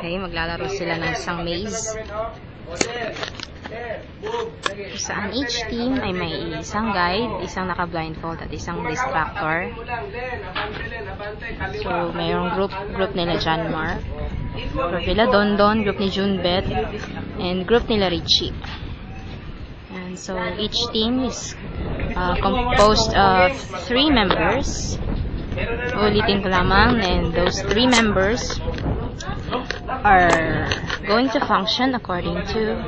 Okay, maglalaro sila ng isang maze. Saan each team ay may isang guide, isang naka-blindfold at isang distractor. So, mayroong group nila John Mark, group nila Dondon, group ni Junbet, and group nila Richie. And so, each team is composed of 3 members. Ulitin ko lamang, and those 3 members are going to function according to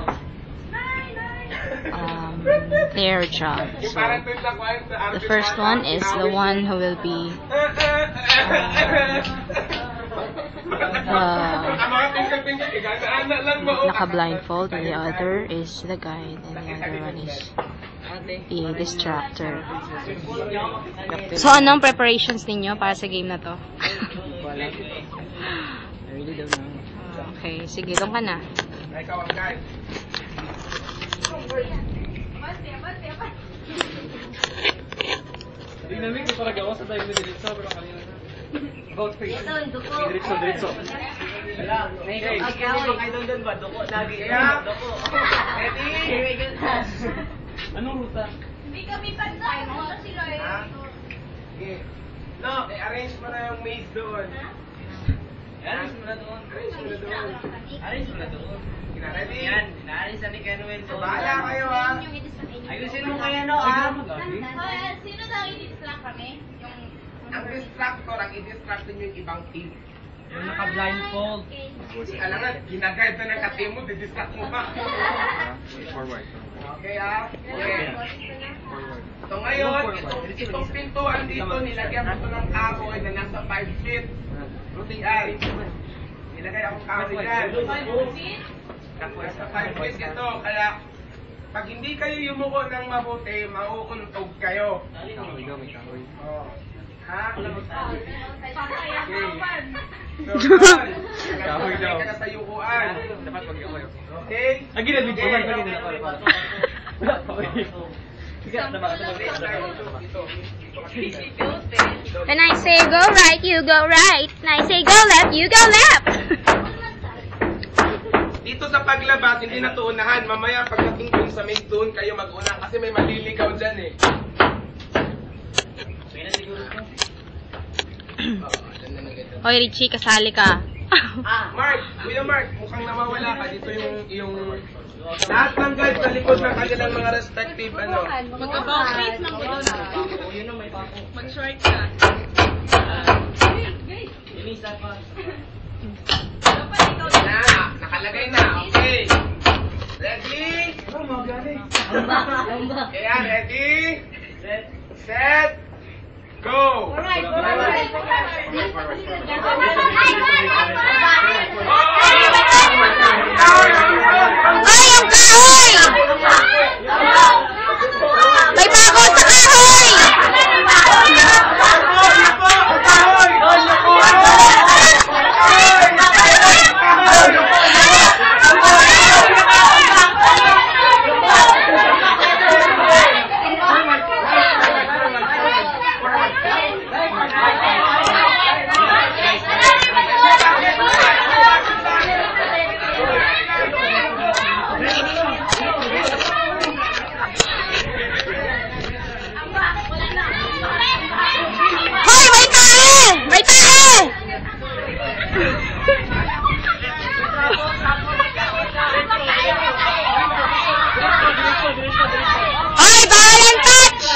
their job. So, the first one is the one who will be naka-blindfold, and the other is the guide, and the other one is the distractor. So, anong preparations ninyo para sa game na to? I really don't know. Okay, sige, doon ka na. Ikaw ang guide. Dinamik ko talaga ako sa tayo na diretso, pero kanina na. About face. Diretso. Okay. Kayo doon ba? Doko. Lagi. Doko. Ready? Anong ruta? Hindi kami pantay. Ano sila eh? Okay. No, arrange mo na yung maze doon. Aris mo na doon. Ready? Yan, inaalis na ni Kenuel doon. Bahala kayo ha. Ayusin mo kaya no, ah. Sino daw i-distract kami? Ang distractor, ang i-distract nyo yung ibang team. Yung naka-blindfold. Kasi alangan, ginagayad na ng ka-team mo, didistract mo pa. Forward. Okay ha? Okay. So ngayon, itong pintuan dito, nilagyan ko ito ng kahoy na nasa 5 feet. Yan. Nilagay akong kahoy yan. Nasa 5 feet ito, kaya pag hindi kayo yumuko ng mabuti, mauuntog kayo. Oh. Ha? Okay. So, kahoy daw. Kaya sa yukuan. Dapat mag-iwayo. Okay? Ang ginabig ko. When I say go right, you go right. When I say go left, you go left. Dito sa paglabas, hindi na to unahan. Mamaya pagdating dun sa main doon, kayo mag-una kasi may maliligaw dyan eh. Hoy, Richie, kasali ka. Mark, Kuya Mark, mukhang nawawala ka. Dito yung lahat ng guys sa likod ng kanilang mga respective ano. Mag-about face ng gulon. Mag-short ka. Nakalagay na. Okay. Ready? Kaya ready? Set. Go! Alright. Ay, yung kahoy! May bako sa kahoy! Ay, bawal ang touch!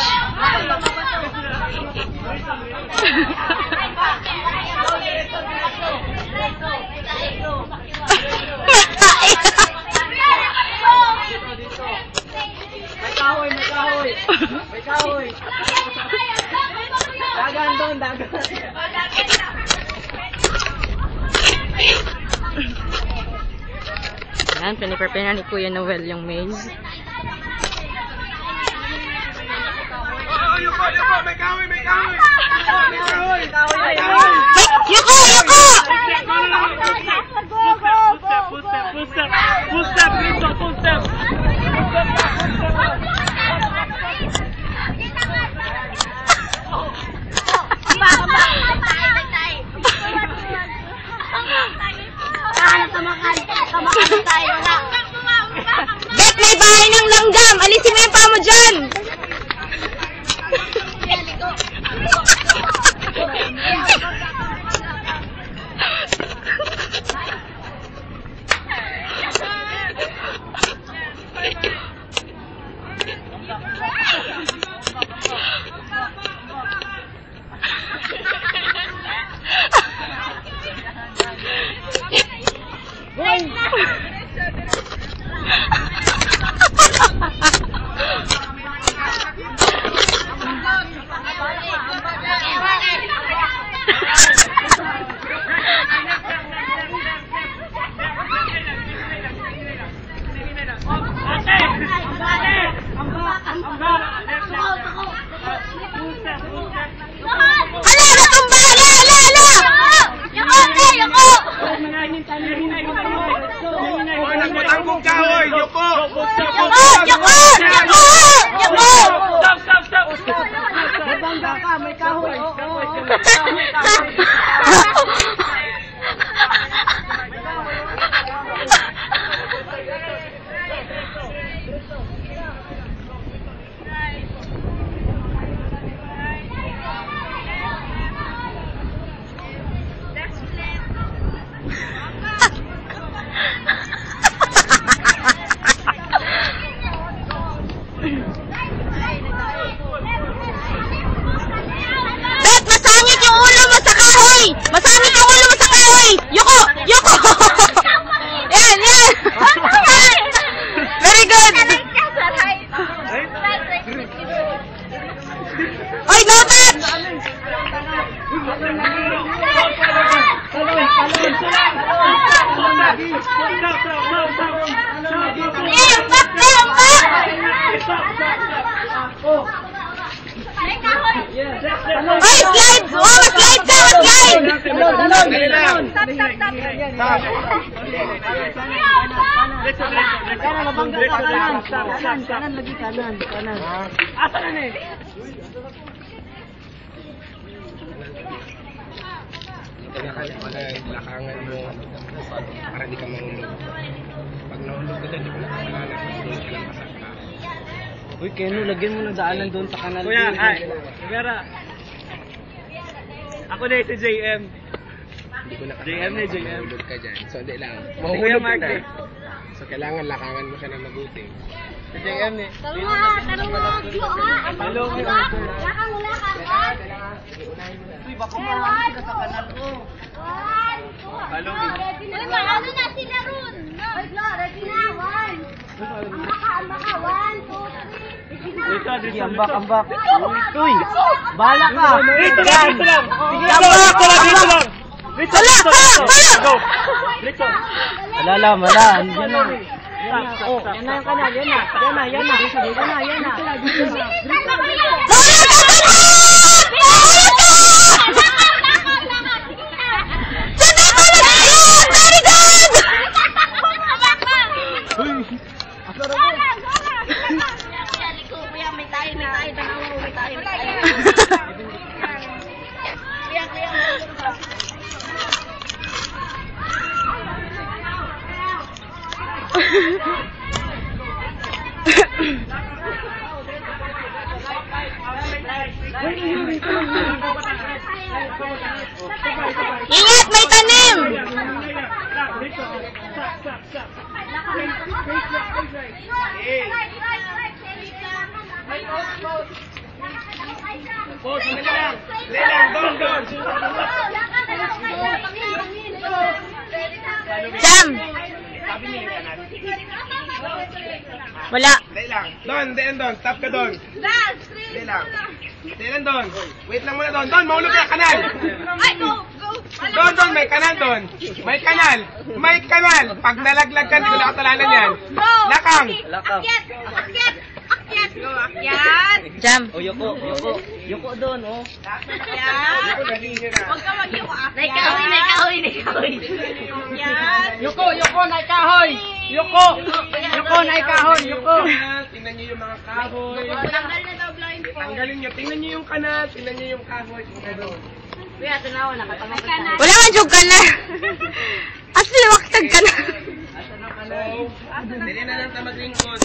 May kahoy. Dagan doon, dagan. Yan, piniprepare na ni Kuya Noel yung maze. Yuko! May kahoy! Yuko! Full step, Rito, full step. Ano tamakan tayo na. Bet, may bahay ng langgam! Alisin mo yung paa mo dyan! Nagmatanggong kahoy! Yuko! Stop! Nabangga ka, may kahoy. Masamit yung ulo mo sa kahoy! Yuko! Yan! Very good! Oy, no touch! Oy, slide! Slide ka! Slide! Kanan lagi kanan. Asa na eh? Lakangan mo para di ka mahulog. Pag nahulog ka doon, di ko nakapalala. Doon ka lang masakta. Uy, Keno, lagyan mo ng daanan doon sa kanal. Kuya, hi. Vera. Ako na si JM. Hindi ko JM na JM. mahulog ka dyan. So, hindi lang. Kuya Mahulog ka Mark na. eh. So, kailangan lakangan mo siya ng mabuti. Si JM eh. Uy, baka marami sila sa kanal ko. Ano na sila ron? Wait na, ready na, one. One, two, three. Sige, ambak. Uy, Bala ka. Dito lang. Sige, Ambak! dito lang. Go. Dito. Wala. Yan na. Oh, yan na yung kanal, yan na. Ingat, may tanim! Jam! Wala. Don, stop ka doon. Dali lang doon. Wait lang muna doon. Don, mahulog ka kanal. Don, may kanal doon. May kanal. Pag nalaglag ka, hindi ko nakatalanan yan. Lakang. Jam. O, Yoko doon, oh. Huwag ka mag-yuko. Naikahoy. Yoko, naikahoy. Yoko, naikahoy. Tingnan niyo yung mga kahoy. Tanggal na daw blind po. Tanggalin niyo. Tingnan niyo yung kanal. Tingnan niyo yung kahoy. Kuya, tanaw na. Wala man jug ka na. Asli, waktag ka na. Dili na lang ta maglingkod.